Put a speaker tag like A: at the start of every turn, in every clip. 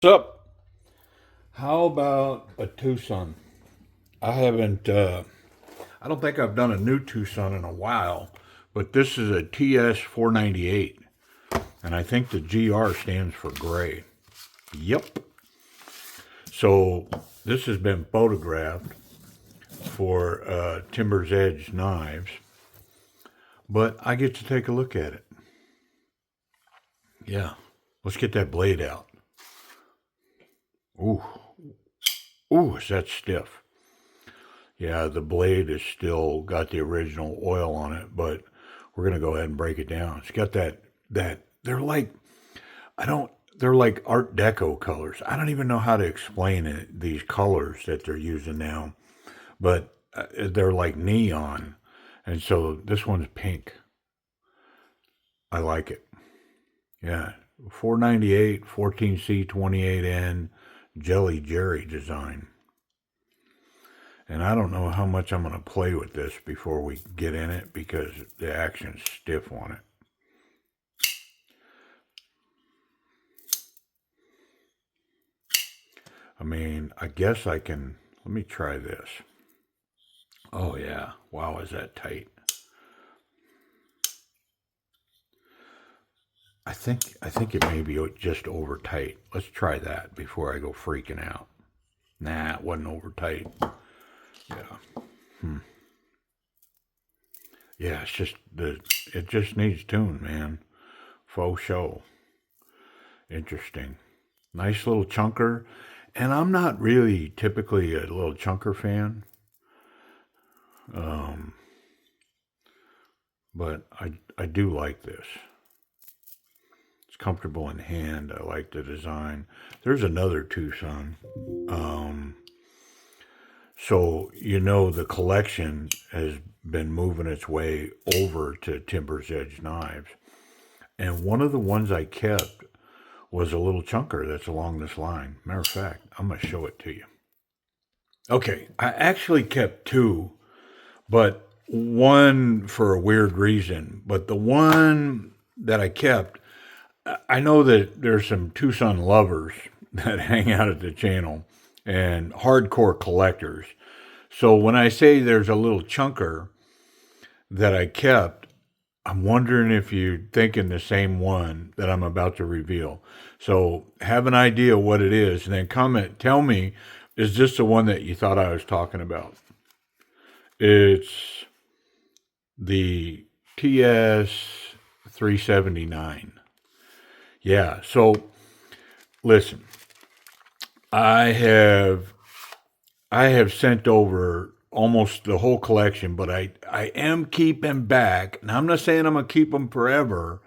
A: What's up? How about a Tucson? I haven't, I don't think I've done a new Tucson in a while, but this is a TS498, and I think the GR stands for gray. Yep. So this has been photographed for Timber's Edge knives, but I get to take a look at it. Yeah. Let's get that blade out. Ooh, ooh, is that stiff? Yeah, the blade is still got the original oil on it, but we're gonna go ahead and break it down. It's got that they're like I don't they're like Art Deco colors. I don't even know how to explain it. These colors that they're using now, but they're like neon, and so this one's pink. I like it. Yeah, 498, 14C, 28N, Jelly Jerry design. And I don't know how much I'm going to play with this before we get in it because the action's stiff on it. I mean, I guess I can. Let me try this. Oh, yeah. Wow, is that tight? I think it may be just over tight. Let's try that before I go freaking out. Nah, it wasn't over tight. Yeah. Hmm. Yeah, it's just it just needs tune, man. Faux show. Interesting. Nice little chunker. And I'm not really typically a little chunker fan, um, but I do like this. It's comfortable in hand. I like the design. There's another Tucson. Um, so the collection has been moving its way over to Timber's Edge knives, and one of the ones I kept was a little chunker that's along this line. Matter of fact, I'm gonna show it to you. Okay, I actually kept two, but one for a weird reason. But the one that I kept, I know that there's some Tucson lovers that hang out at the channel and hardcore collectors. So when I say there's a little chunker that I kept, I'm wondering if you're thinking the same one that I'm about to reveal. So have an idea what it is, and then comment. Tell me, is this the one that you thought I was talking about? It's the TS 379. Yeah. So listen, I have I have sent over almost the whole collection, but I am keeping back. Now I'm not saying I'm gonna keep them forever,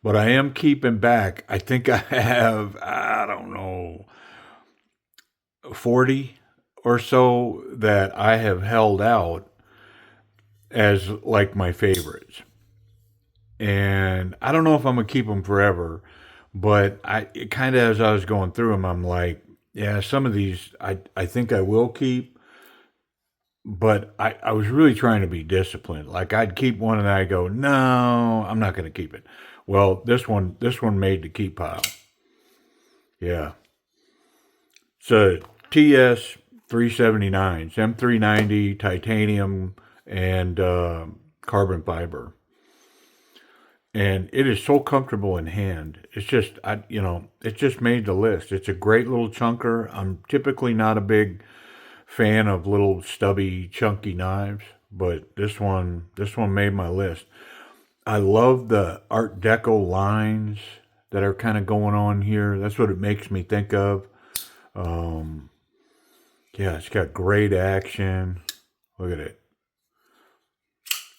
A: but I am keeping back. I think I have, I don't know, 40 or so that I have held out as like my favorites. And I don't know if I'm gonna keep them forever, but I kind of as I was going through them, I'm like, yeah, some of these I think I will keep, but I was really trying to be disciplined. Like I'd keep one and I go, no, I'm not gonna keep it. Well, this one made the keep pile. Yeah, so TS 379, it's M390 titanium and carbon fiber, and it is so comfortable in hand. It's just it just made the list. It's a great little chunker. I'm typically not a big fan of little stubby chunky knives, but this one made my list. I love the Art Deco lines that are kind of going on here. That's what it makes me think of. Um, yeah, it's got great action. Look at it.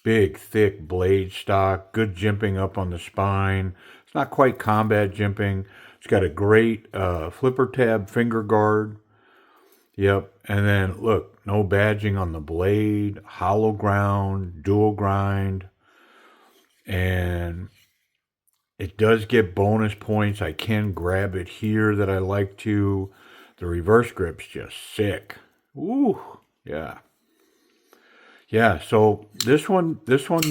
A: Big, thick blade stock, good jimping up on the spine. It's not quite combat jimping. It's got a great flipper tab finger guard. Yep. And then look, no badging on the blade, hollow ground, dual grind. And it does get bonus points. I can grab it here that I like to. The reverse grip's just sick. Ooh, yeah. Yeah, so this one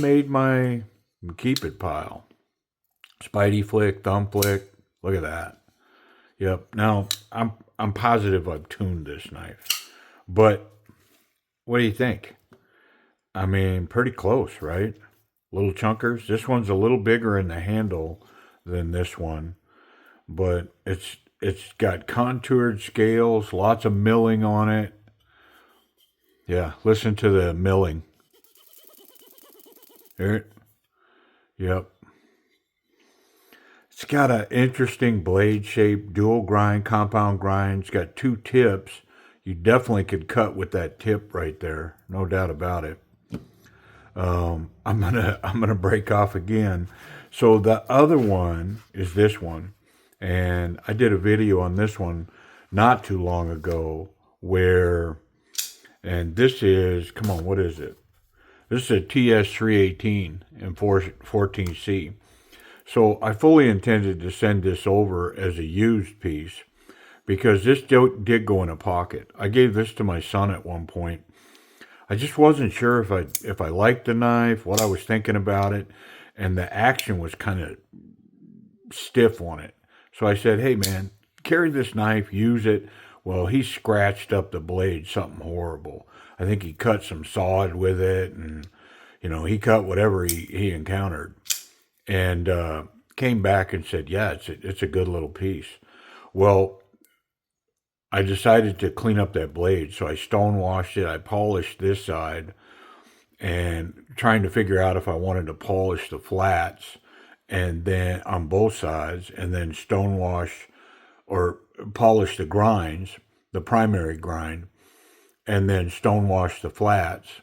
A: made my keep it pile. Spidey flick, thumb flick. Look at that. Yep. Now I'm positive I've tuned this knife, but what do you think? I mean, pretty close, right? Little chunkers. This one's a little bigger in the handle than this one, but it's got contoured scales, lots of milling on it. Yeah, listen to the milling. There. Yep. It's got an interesting blade shape, dual grind, compound grind. It's got two tips. You definitely could cut with that tip right there, no doubt about it. I'm gonna break off again. So the other one is this one, and I did a video on this one not too long ago where, and this is, come on, what is it? This is a TS318 and 14C. So I fully intended to send this over as a used piece because this did go in a pocket. I gave this to my son at one point. I just wasn't sure if I liked the knife, what I was thinking about it, and the action was kind of stiff on it. So I said, "Hey man, carry this knife, use it." Well, he scratched up the blade, something horrible. I think he cut some sawed with it, and he cut whatever he encountered, and came back and said, "Yeah, it's a good little piece." Well, I decided to clean up that blade, so I stonewashed it. I polished this side, and trying to figure out if I wanted to polish the flats, and then on both sides, and then stonewash or polish the grinds, the primary grind, and then stonewash the flats.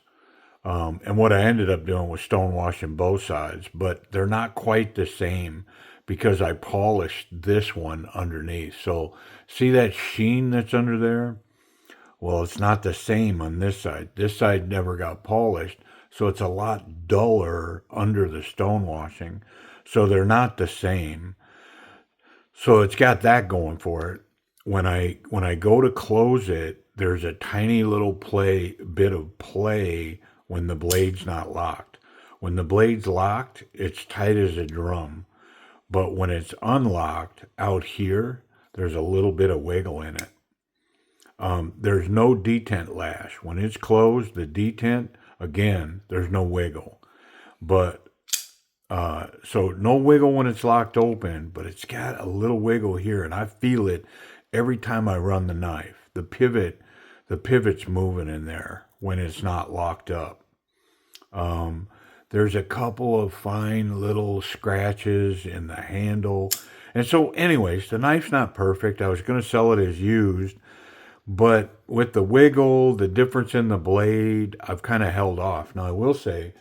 A: And what I ended up doing was stonewashing both sides, but they're not quite the same because I polished this one underneath. So see that sheen that's under there? Well, it's not the same on this side. This side never got polished, so it's a lot duller under the stonewashing. So they're not the same. So it's got that going for it. When I go to close it, there's a tiny little bit of play when the blade's not locked. When the blade's locked, it's tight as a drum. But when it's unlocked out here, there's a little bit of wiggle in it. There's no detent lash. When it's closed, the detent, again, there's no wiggle. But so no wiggle when it's locked open, but it's got a little wiggle here, and I feel it every time I run the knife. The pivot's moving in there when it's not locked up. There's a couple of fine little scratches in the handle. And so anyways, the knife's not perfect. I was going to sell it as used, but with the wiggle, the difference in the blade, I've kind of held off. Now I will say,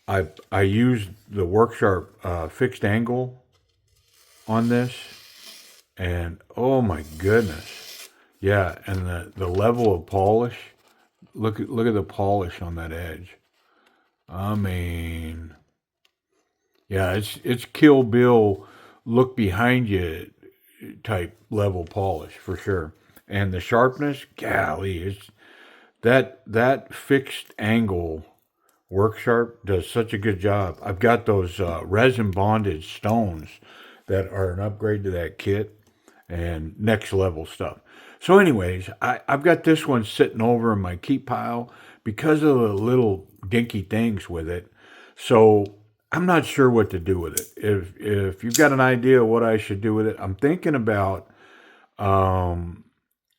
A: I used the Worksharp fixed angle on this, and oh my goodness, yeah, and the level of polish. Look at the polish on that edge. I mean, yeah, it's Kill Bill, look behind you type level polish for sure. And the sharpness, golly, it's that fixed angle Work Sharp does such a good job. I've got those resin bonded stones that are an upgrade to that kit and next level stuff. So, anyways, I've got this one sitting over in my keep pile because of the little dinky things with it. So I'm not sure what to do with it. If you've got an idea of what I should do with it, I'm thinking about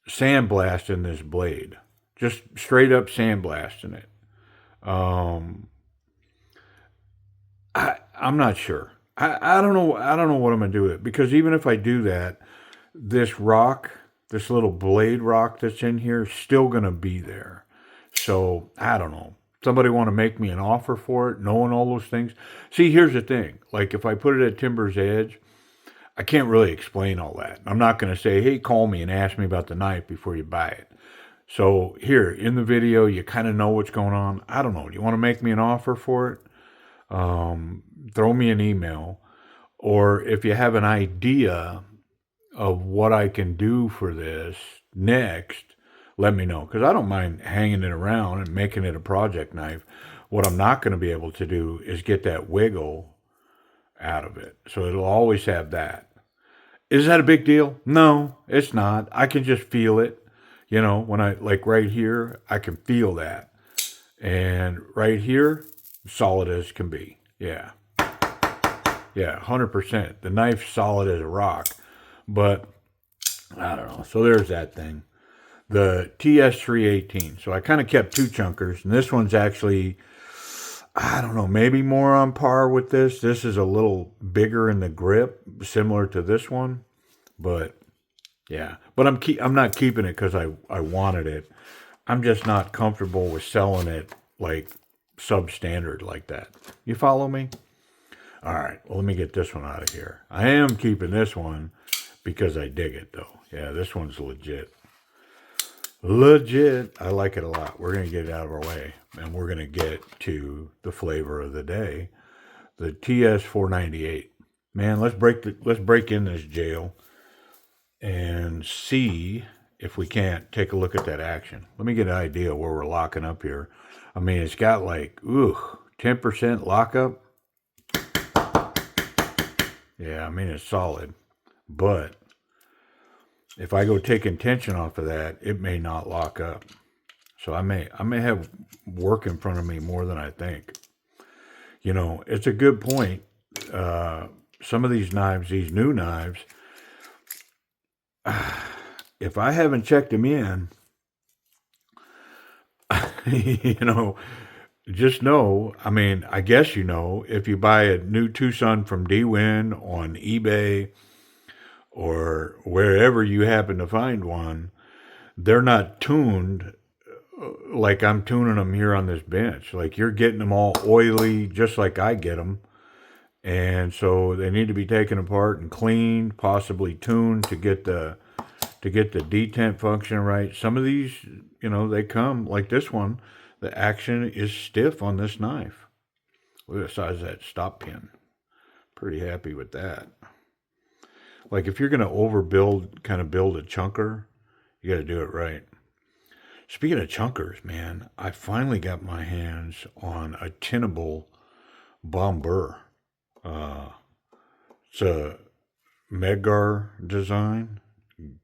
A: sandblasting this blade, just straight up sandblasting it. I'm not sure. I don't know. I don't know what I'm gonna do with it because even if I do that, this rock, this little blade rock that's in here, is still gonna be there. So I don't know. Somebody want to make me an offer for it, knowing all those things. See, here's the thing. Like if I put it at Timber's Edge, I can't really explain all that. I'm not going to say, hey, call me and ask me about the knife before you buy it. So here in the video, you kind of know what's going on. I don't know. Do you want to make me an offer for it? Throw me an email. Or if you have an idea of what I can do for this next, let me know. Because I don't mind hanging it around and making it a project knife. What I'm not going to be able to do is get that wiggle out of it. So it'll always have that. Is that a big deal? No, it's not. I can just feel it. When I like right here, I can feel that. And right here, solid as can be. Yeah. Yeah, 100%. The knife's solid as a rock. But I don't know. So there's that thing. The TS318. So I kind of kept two chunkers. And this one's actually, I don't know, maybe more on par with this. This is a little bigger in the grip, similar to this one. But yeah, but I'm not keeping it because I wanted it. I'm just not comfortable with selling it like substandard like that. You follow me? All right. Well, let me get this one out of here. I am keeping this one because I dig it though. Yeah, this one's legit. Legit. I like it a lot. We're gonna get it out of our way, and we're gonna get to the flavor of the day, the TS498. Man, let's break in this jail and see if we can't take a look at that action. Let me get an idea where we're locking up here. I mean, it's got like, 10% lockup. Yeah, I mean, it's solid. But if I go taking tension off of that, it may not lock up. So I may have work in front of me more than I think. It's a good point. Some of these knives, these new knives, if I haven't checked them in, just know, I mean, I guess if you buy a new Twosun from D-Win on eBay or wherever you happen to find one, they're not tuned like I'm tuning them here on this bench. Like you're getting them all oily, just like I get them. And so they need to be taken apart and cleaned, possibly tuned to get the detent function right. Some of these, they come like this one. The action is stiff on this knife. Look at the size of that stop pin. Pretty happy with that. Like if you're going to overbuild, kind of build a chunker, you got to do it right. Speaking of chunkers, man, I finally got my hands on a tinnable bomber. It's a Medgar design.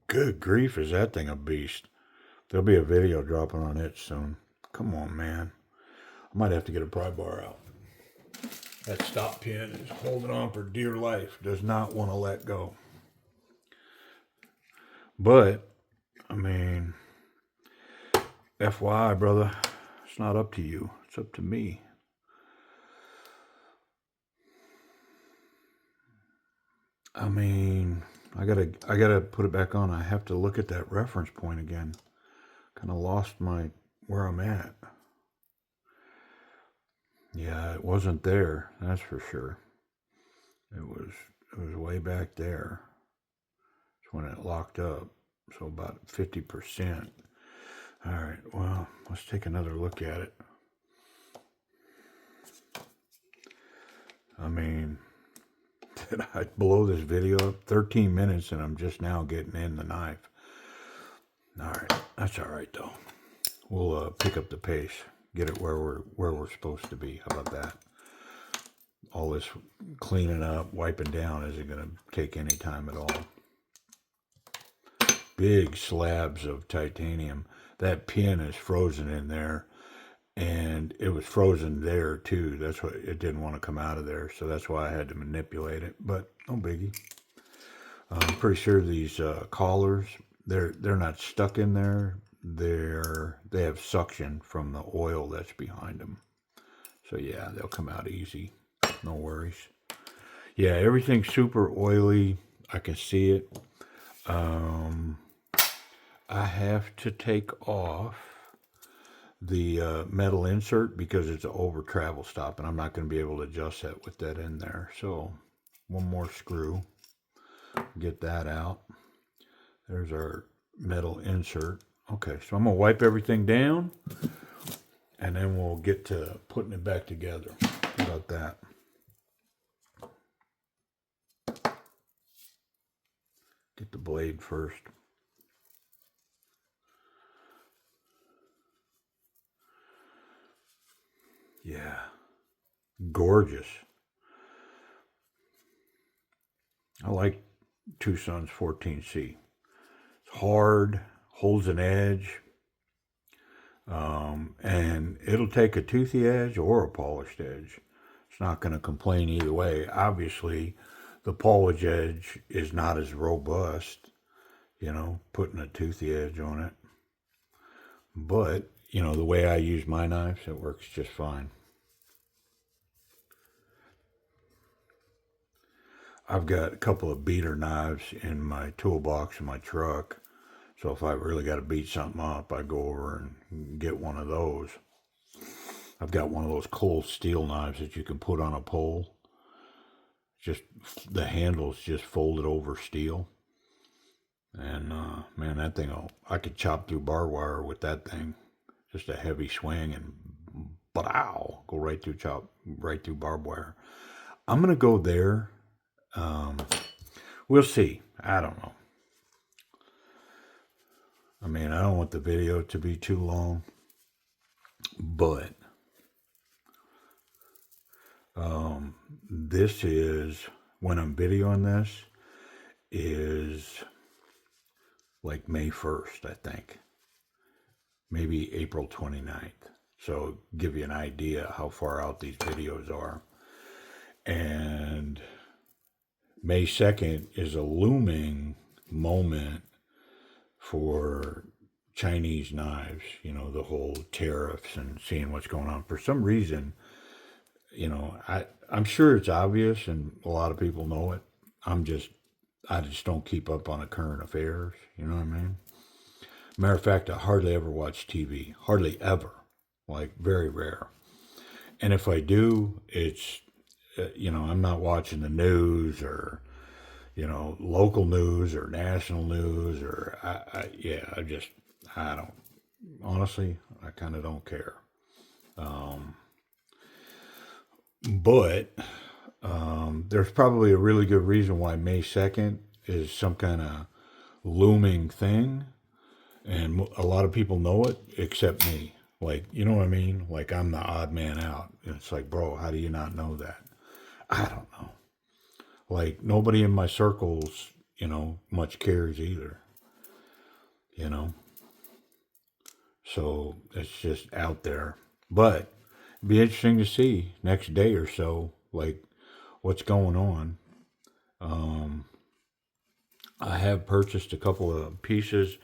A: Good grief, is that thing a beast? There'll be a video dropping on it soon. Come on, man. I might have to get a pry bar out. That stop pin is holding on for dear life. Does not want to let go. But, I mean, FYI, brother, it's not up to you. It's up to me. I mean, I gotta put it back on. I have to look at that reference point again. Kind of lost where I'm at. Yeah, it wasn't there. That's for sure. It was way back there. It's when it locked up. So about 50%. All right. Well, let's take another look at it. I mean, did I blow this video up? 13 minutes and I'm just now getting in the knife. All right. That's all right though. We'll pick up the pace. Get it where we're supposed to be. How about that? All this cleaning up, wiping down isn't going to take any time at all. Big slabs of titanium. That pin is frozen in there, and it was frozen there too. That's why it didn't want to come out of there, so that's why I had to manipulate it. But no biggie. I'm pretty sure these collars, they're not stuck in there. They have suction from the oil that's behind them. So yeah, they'll come out easy. No worries. Yeah, everything's super oily. I can see it. I have to take off the metal insert because it's an over travel stop and I'm not going to be able to adjust that with that in there. So one more screw, get that out. There's our metal insert. Okay, so I'm going to wipe everything down and then we'll get to putting it back together. How about that? Get the blade first. Yeah, gorgeous. I like Twosun's 14C. It's hard, holds an edge, and it'll take a toothy edge or a polished edge. It's not going to complain either way. Obviously, the polished edge is not as robust, putting a toothy edge on it. But, the way I use my knives, it works just fine. I've got a couple of beater knives in my toolbox in my truck. So if I really got to beat something up, I go over and get one of those. I've got one of those cold steel knives that you can put on a pole. Just the handle's just folded over steel. And man, that thing, I could chop through barbed wire with that thing. Just a heavy swing and go right through barbed wire. I'm gonna go there. We'll see. I don't know. I mean, I don't want the video to be too long, but this is, when I'm videoing this, is like May 1st, I think. Maybe April 29th. So give you an idea how far out these videos are. And May 2nd is a looming moment for Chinese knives, the whole tariffs and seeing what's going on. For some reason, I'm sure it's obvious and a lot of people know it. I just don't keep up on the current affairs. You know what I mean? Matter of fact, I hardly ever watch TV. Hardly ever. Like, very rare. And if I do, it's, I'm not watching the news or, local news or national news or, I don't, honestly, I kind of don't care. But there's probably a really good reason why May 2nd is some kind of looming thing. And a lot of people know it except me. Like, you know what I mean? Like, I'm the odd man out. And it's like, bro, how do you not know that? I don't know. Like, nobody in my circles, much cares either. So it's just out there. But it'd be interesting to see next day or so, like, what's going on. I have purchased a couple of pieces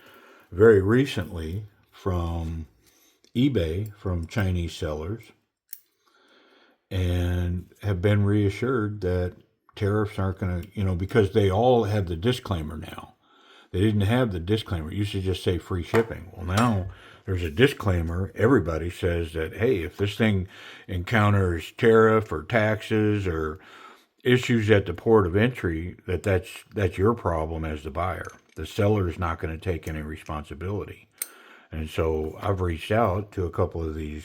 A: very recently from eBay from Chinese sellers and have been reassured that tariffs aren't going to, because they all have the disclaimer now. They didn't have the disclaimer. It used to just say free shipping. Well, now there's a disclaimer. Everybody says that, hey, if this thing encounters tariff or taxes or issues at the port of entry, that's your problem as the buyer. The seller is not going to take any responsibility. And so I've reached out to a couple of these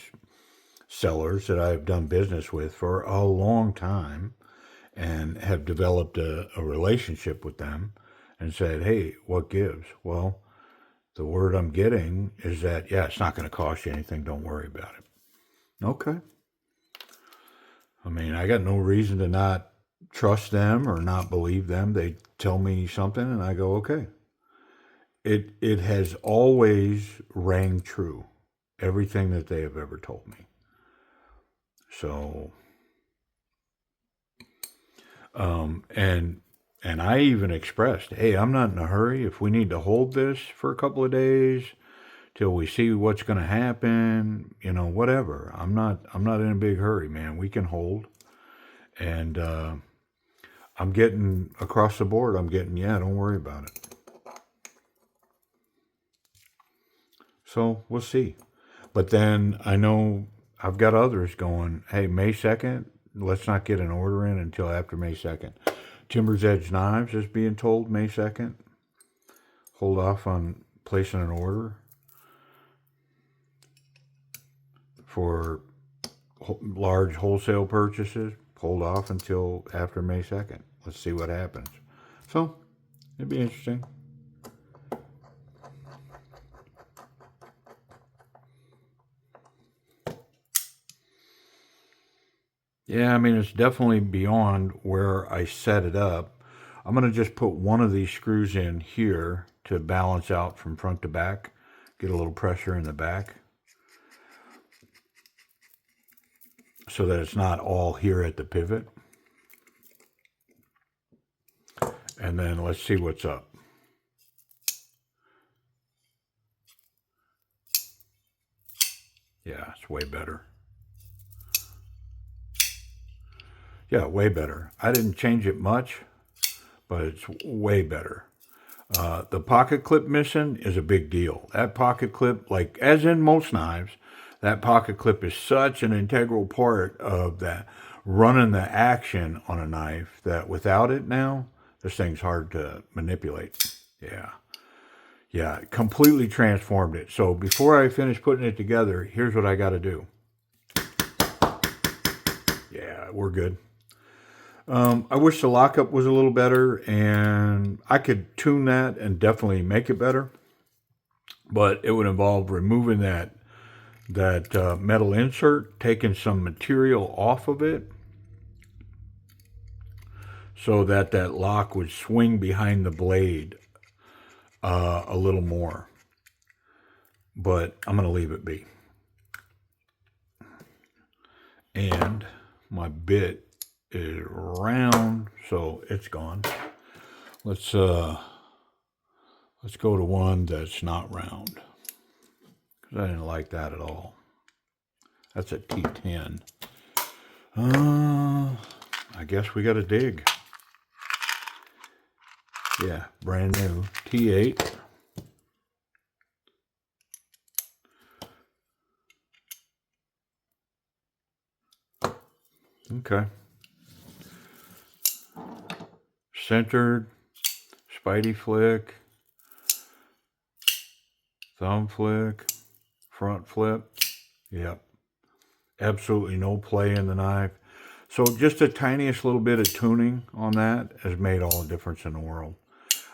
A: sellers that I've done business with for a long time and have developed a relationship with them and said, hey, what gives? Well, the word I'm getting is that, yeah, it's not going to cost you anything. Don't worry about it. Okay. I mean, I got no reason to not trust them or not believe them. They tell me something and I go, okay. It has always rang true. Everything that they have ever told me. So, and I even expressed, hey, I'm not in a hurry. If we need to hold this for a couple of days till we see what's going to happen, whatever. I'm not in a big hurry, man. We can hold. And I'm getting across the board. Yeah, don't worry about it. So we'll see. But then I know I've got others going, hey, May 2nd, let's not get an order in until after May 2nd. Timber's Edge Knives is being told May 2nd. Hold off on placing an order for large wholesale purchases. Hold off until after May 2nd. Let's see what happens. So, it'd be interesting. Yeah, I mean, it's definitely beyond where I set it up. I'm going to just put one of these screws in here to balance out from front to back. Get a little pressure in the back so that it's not all here at the pivot. And then let's see what's up. Yeah, it's way better. Yeah, way better. I didn't change it much, but it's way better. The pocket clip missing is a big deal. That pocket clip, like as in most knives, that pocket clip is such an integral part of that running the action on a knife that without it now, this thing's hard to manipulate. Yeah. Yeah, completely transformed it. So before I finish putting it together, here's what I got to do. Yeah, we're good. I wish the lockup was a little better, and I could tune that and definitely make it better. But it would involve removing that metal insert, taking some material off of it, so that that lock would swing behind the blade a little more. But I'm going to leave it be. And my bit is round, so it's gone. Let's go to one that's not round, because I didn't like that at all. That's a T10. I guess we got to dig. Yeah, brand new T8. Okay. Centered, spidey flick, thumb flick, front flip. Yep. Absolutely no play in the knife. So just the tiniest little bit of tuning on that has made all the difference in the world.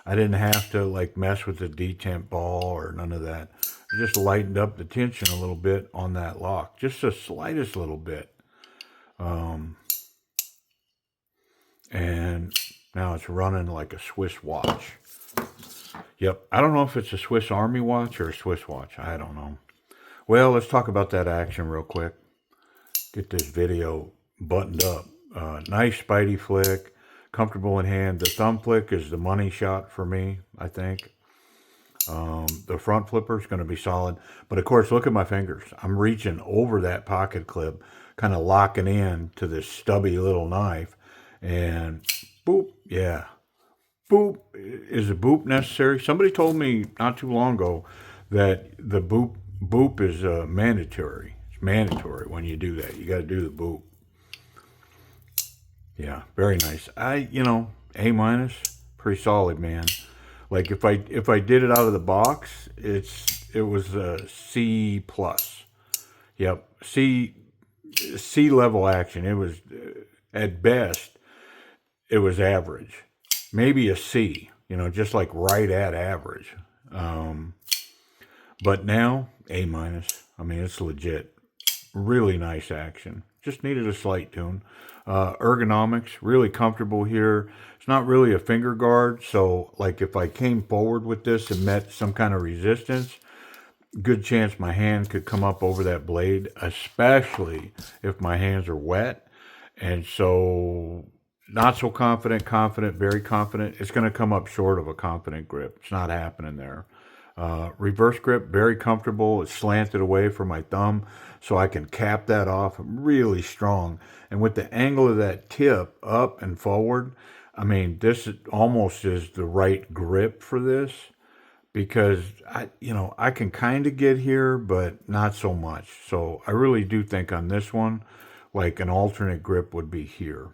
A: I didn't have to like mess with the detent ball or none of that. I just lightened up the tension a little bit on that lock. Just the slightest little bit. And now it's running like a Swiss watch. Yep. I don't know if it's a Swiss Army watch or a Swiss watch. I don't know. Well, let's talk about that action real quick. Get this video buttoned up. Nice spidey flick. Comfortable in hand. The thumb flick is the money shot for me, I think. The front flipper is going to be solid. But of course, look at my fingers. I'm reaching over that pocket clip, kind of locking in to this stubby little knife. And boop, yeah. Boop. Is a boop necessary? Somebody told me not too long ago that the boop is mandatory. It's mandatory when you do that. You got to do the boop. Yeah, very nice. A-, pretty solid, man. Like if I did it out of the box, it was a C plus. Yep, C level action. It was at best it was average, maybe a C. Just like right at average. But now A-. I mean, it's legit. Really nice action. Just needed a slight tune. Ergonomics, really comfortable here. It's not really a finger guard, so like if I came forward with this and met some kind of resistance, good chance my hand could come up over that blade, especially if my hands are wet. And so not so confident, very confident. It's going to come up short of a confident grip. It's not happening there. Reverse grip, very comfortable. It's slanted away from my thumb, so I can cap that off really strong. And with the angle of that tip up and forward, I mean, this almost is the right grip for this, because I can kind of get here, but not so much. So I really do think on this one, like an alternate grip would be here,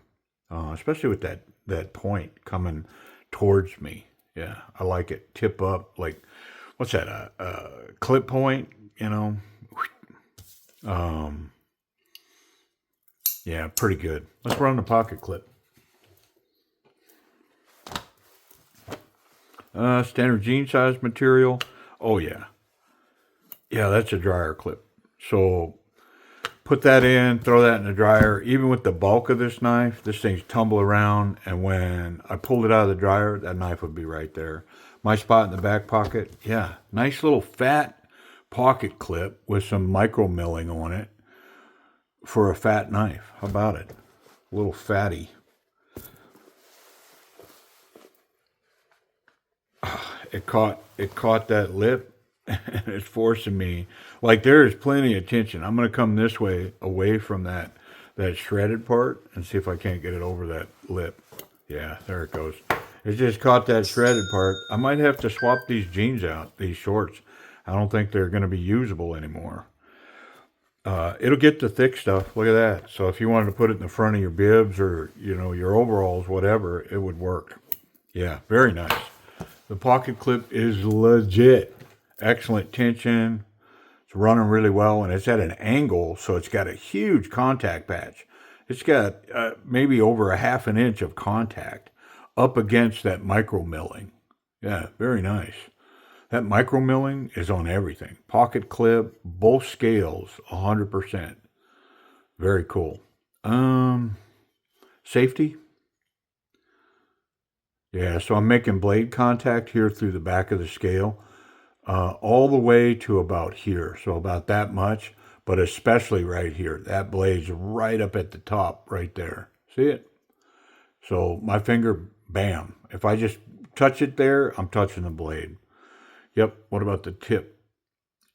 A: especially with that point coming towards me. Yeah, I like it. Tip up, like, what's that? A clip point, Yeah, pretty good. Let's run the pocket clip. Standard jean size material. Oh yeah. Yeah, that's a dryer clip. So Put that in, throw that in the dryer. Even with the bulk of this knife, this thing's tumble around, and when I pulled it out of the dryer, that knife would be right there. My spot in the back pocket, yeah, nice little fat pocket clip with some micro milling on it for a fat knife. How about it? A little fatty. It caught that lip, and it's forcing me. Like, there is plenty of tension. I'm gonna come this way, away from that shredded part, and see if I can't get it over that lip. Yeah, there it goes. It just caught that shredded part. I might have to swap these jeans out, these shorts. I don't think they're gonna be usable anymore. It'll get the thick stuff. Look at that. So if you wanted to put it in the front of your bibs or, you know, your overalls, whatever, it would work. Yeah, very nice. The pocket clip is legit. Excellent tension. It's running really well, and it's at an angle, so it's got a huge contact patch. It's got maybe over a ½ an inch of contact up against that micro milling. Yeah, very nice. That micro milling is on everything. Pocket clip, both scales, 100%. Very cool. Safety. Yeah, so I'm making blade contact here through the back of the scale, all the way to about here. So about that much, but especially right here. That blade's right up at the top, right there. See it? So my finger, bam. If I just touch it there, I'm touching the blade. Yep, what about the tip?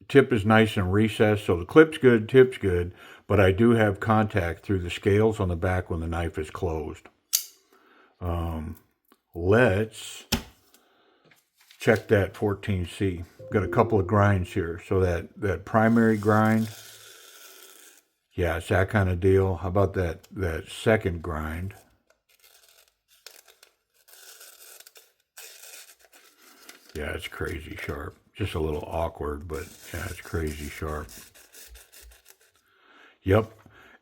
A: Tip is nice and recessed, so the clip's good, tip's good, but I do have contact through the scales on the back when the knife is closed. Let's check that 14C. Got a couple of grinds here. So that primary grind, yeah, it's that kind of deal. How about that second grind? Yeah, it's crazy sharp. Just a little awkward, but yeah, it's crazy sharp. Yep.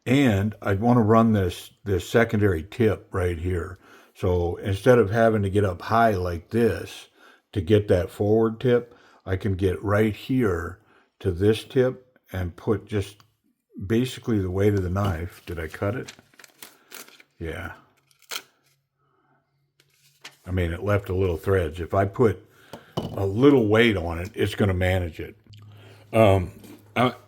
A: And I want to run this secondary tip right here. So instead of having to get up high like this to get that forward tip, I can get right here to this tip and put just basically the weight of the knife. Did I cut it? Yeah. I mean, it left a little threads. If I put a little weight on it, it's going to manage it. I'm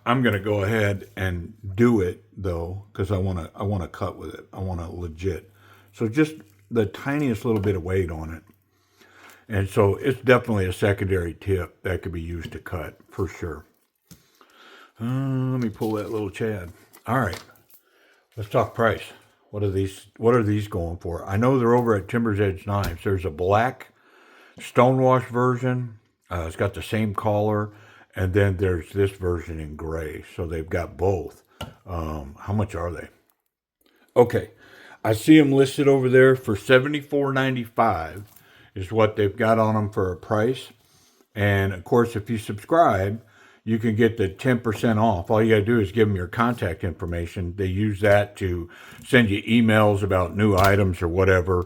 A: going to go ahead and do it though, because I want to cut with it. I want to legit. So just the tiniest little bit of weight on it. And so it's definitely a secondary tip that could be used to cut for sure. Let me pull that little Chad. All right, let's talk price. What are these going for? I know they're over at Timber's Edge Knives. There's a black stonewash version. It's got the same collar, and then there's this version in gray. So they've got both. How much are they? Okay, I see them listed over there for $74.95 is what they've got on them for a price. And of course, if you subscribe, you can get the 10% off. All you got to do is give them your contact information. They use that to send you emails about new items or whatever.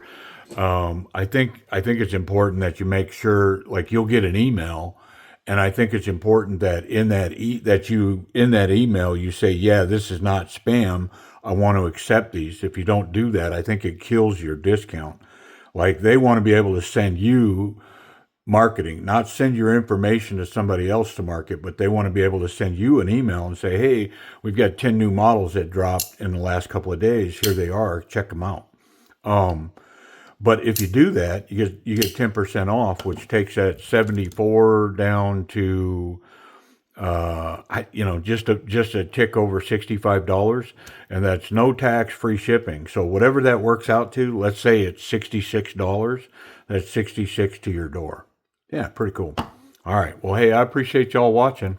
A: I think it's important that you make sure, like, you'll get an email, and I think it's important that in that email you say, yeah, this is not spam. I want to accept these. If you don't do that, I think it kills your discount. Like, they want to be able to send you marketing, not send your information to somebody else to market, but they want to be able to send you an email and say, hey, we've got 10 new models that dropped in the last couple of days. Here they are. Check them out. But if you do that, you get 10% off, which takes that 74 down to just a tick over $65, and that's no tax, free shipping. So whatever that works out to, let's say it's $66, that's $66 to your door. Yeah, pretty cool. All right. Well, hey, I appreciate y'all watching.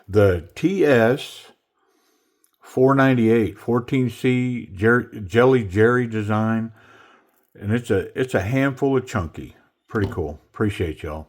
A: The TS498 14C Jelly Jerry design, and it's a handful of chunky. Pretty cool. Appreciate y'all.